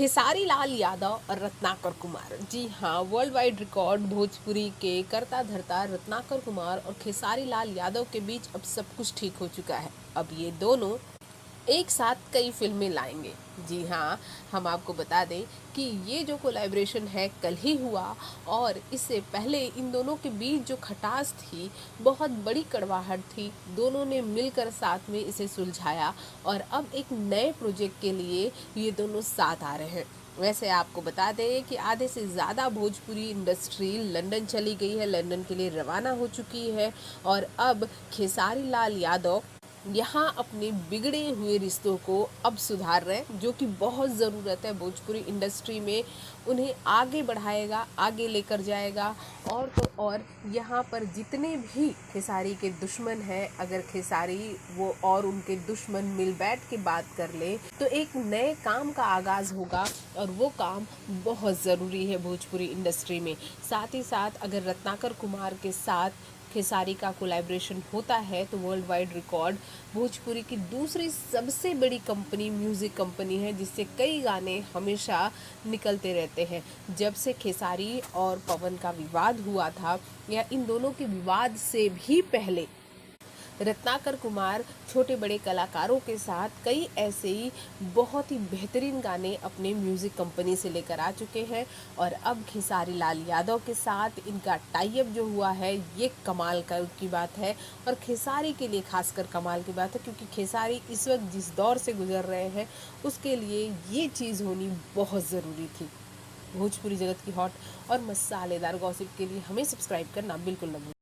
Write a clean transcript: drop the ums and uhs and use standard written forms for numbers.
खेसारी लाल यादव और रत्नाकर कुमार, जी हाँ, world wide record Bhojpuri के करता धरता रत्नाकर कुमार और खेसारी लाल यादव के बीच अब सब कुछ ठीक हो चुका है। अब ये दोनों एक साथ कई फिल्में लाएंगे। जी हाँ, हम आपको बता दें कि ये जो कोलैबोरेशन है कल ही हुआ और इससे पहले इन दोनों के बीच जो खटास थी, बहुत बड़ी कड़वाहट थी, दोनों ने मिलकर साथ में इसे सुलझाया और अब एक नए प्रोजेक्ट के लिए ये दोनों साथ आ रहे हैं। वैसे आपको बता दें कि आधे से ज़्यादा भोजपुरी इंडस्ट्री लंदन चली गई है, लंदन के लिए रवाना हो चुकी है और अब खेसारी लाल यादव यहाँ अपने बिगड़े हुए रिश्तों को अब सुधार रहे हैं, जो कि बहुत ज़रूरत है भोजपुरी इंडस्ट्री में। उन्हें आगे बढ़ाएगा, आगे लेकर जाएगा। और तो और यहाँ पर जितने भी खेसारी के दुश्मन हैं, अगर खेसारी वो और उनके दुश्मन मिल बैठ के बात कर ले तो एक नए काम का आगाज़ होगा और वो काम बहुत ज़रूरी है भोजपुरी इंडस्ट्री में। साथ ही साथ अगर रत्नाकर कुमार के साथ खेसारी का कोलैबोरेशन होता है तो वर्ल्ड वाइड रिकॉर्ड भोजपुरी की दूसरी सबसे बड़ी कंपनी म्यूज़िक कंपनी है, जिससे कई गाने हमेशा निकलते रहते हैं। जब से खेसारी और पवन का विवाद हुआ था या इन दोनों के विवाद से भी पहले रत्नाकर कुमार छोटे बड़े कलाकारों के साथ कई ऐसे ही बहुत ही बेहतरीन गाने अपने म्यूज़िक कंपनी से लेकर आ चुके हैं और अब खेसारी लाल यादव के साथ इनका टाई अप जो हुआ है ये कमाल की बात है। और खेसारी के लिए खासकर कमाल की बात है, क्योंकि खेसारी इस वक्त जिस दौर से गुजर रहे हैं उसके लिए ये चीज़ होनी बहुत ज़रूरी थी। भोजपुरी जगत की हॉट और मसालेदार गॉसिप के लिए हमें सब्सक्राइब करना बिल्कुल न भूलें।